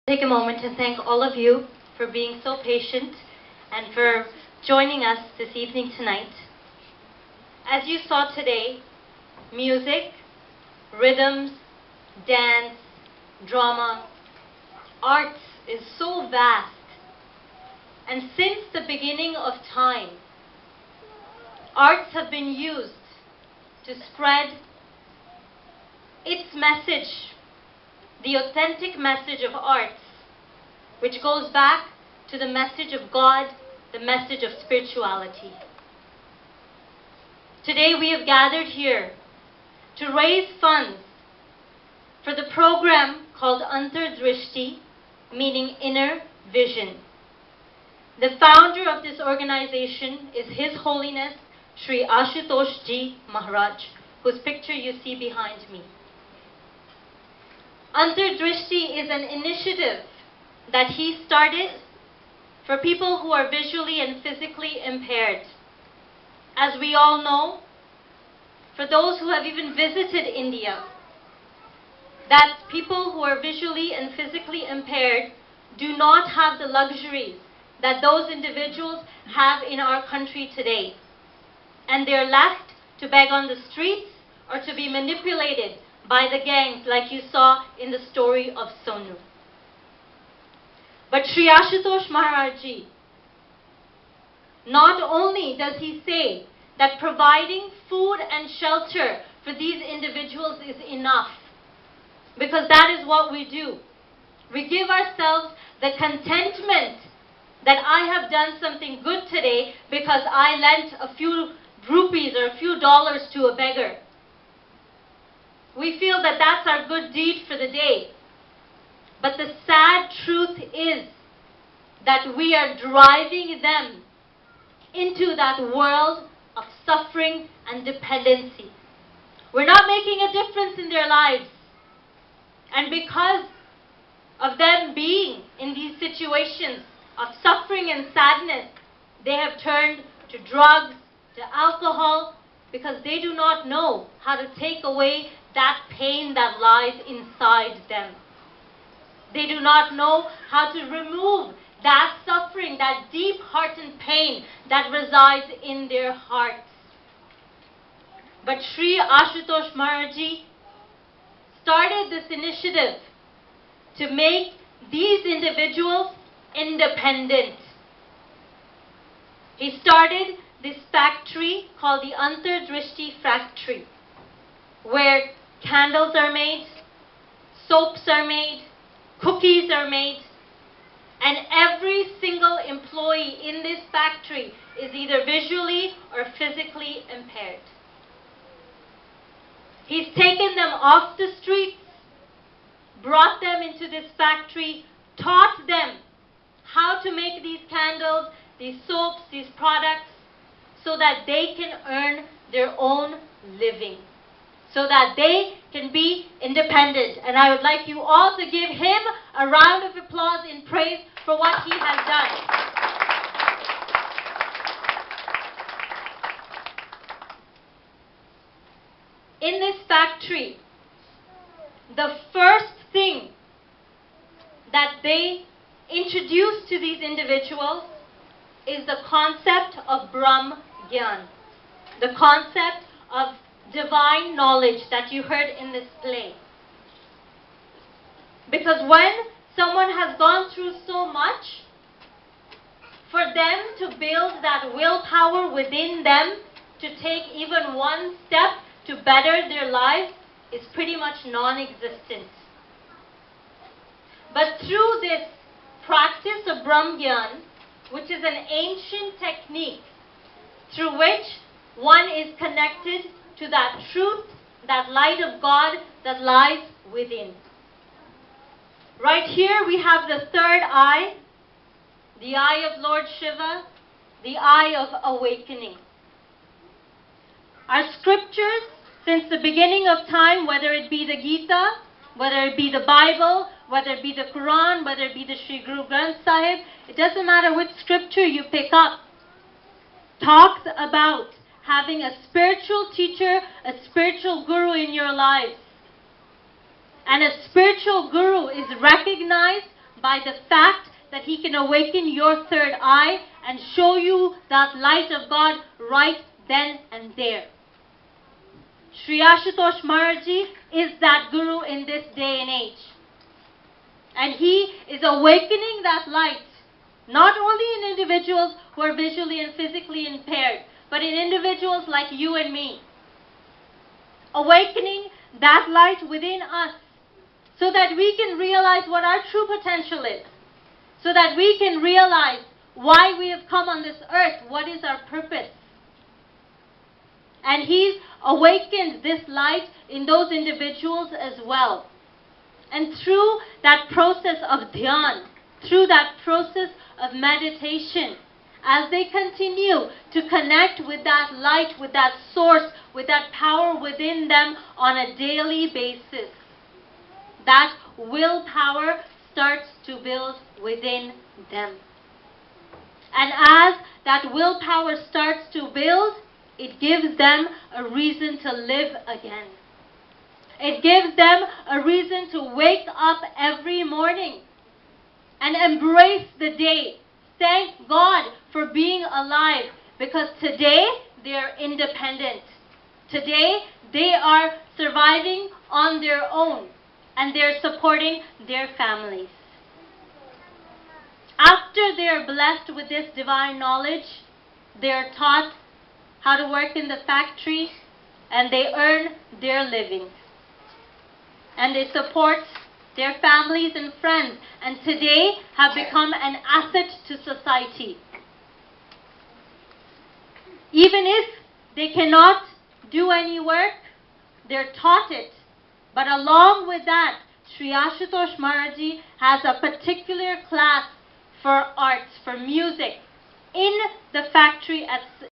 Take a moment and thank all of you for being so patient and for joining us this evening tonight. As you saw today, music, rhythms, dance, drama, arts is so vast. And since the beginning of time, arts have been used to spread its message, the authentic message of arts, which goes back to the message of God, the message of spirituality. Today we have gathered here to raise funds for the program called Antardishtri, meaning inner vision. The founder of this organization is His Holiness Sri Ashutosh Ji Maharaj, whose picture you see behind me. Antardishtri is an initiative that he started for people who are visually and physically impaired. As we all know, for those who have even visited India, that people who are visually and physically impaired do not have the luxuries that those individuals have in our country today. And they're left to beg on the streets or to be manipulated by the gangs like you saw in the story of Sonu. But Sri Ashutosh Maharaj Ji, not only does he say that providing food and shelter for these individuals is enough, because that is what we do. We give ourselves the contentment that I have done something good today because I lent a few rupees or a few dollars to a beggar. We feel that that's our good deed for the day. But the sad truth is that we are driving them into that world of suffering and dependency. We're not making a difference in their lives. And because of them being in these situations of suffering and sadness, they have turned to drugs, to alcohol, because they do not know how to take away that pain that lies inside them. They do not know how to remove that suffering, that deep heart and pain that resides in their hearts. But Sri Ashutosh Maharaj Ji started this initiative to make these individuals independent. He started this factory called the Antardishtri factory, where candles are made, soaps are made, cookies are made, and every single employee in this factory is either visually or physically impaired. He's taken them off the streets, brought them into this factory, taught them how to make these candles, these soaps, these products, so that they can earn their own living, so that they can be independent. And I would like you all to give him a round of applause in praise for what he has done. In this factory, the first thing that they introduce to these individuals is the concept of Brahm Gyan, the concept of divine knowledge that you heard in this play. Because when someone has gone through so much, for them to build that willpower within them to take even one step to better their life is pretty much non-existent. But through this practice of Brahm Gyan, which is an ancient technique through which one is connected to that truth, that light of God that lies within. Right here we have the third eye, the eye of Lord Shiva, the eye of awakening. Our scriptures, since the beginning of time, whether it be the Gita, whether it be the Bible, whether it be the Quran, whether it be the Sri Guru Granth Sahib, it doesn't matter which scripture you pick up, talks about having a spiritual teacher, a spiritual guru in your life. And a spiritual guru is recognized by the fact that he can awaken your third eye and show you that light of God right then and there. Sri Ashutosh Maharaj is that guru in this day and age. And he is awakening that light, not only in individuals who are visually and physically impaired, but in individuals like you and me. Awakening that light within us so that we can realize what our true potential is, so that we can realize why we have come on this earth, what is our purpose. And he's awakened this light in those individuals as well. And through that process of dhyan, through that process of meditation, as they continue to connect with that light, with that source, with that power within them on a daily basis, that willpower starts to build within them. And as that willpower starts to build, it gives them a reason to live again. It gives them a reason to wake up every morning and embrace the day. Thank God for being alive, because today they are independent. Today they are surviving on their own and they're supporting their families. After they are blessed with this divine knowledge, they are taught how to work in the factory and they earn their living. And they support their families and friends, and today have become an asset to society. Even if they cannot do any work, they're taught it. But along with that, Sri Ashutosh Maharaj has a particular class for arts, for music, in the factory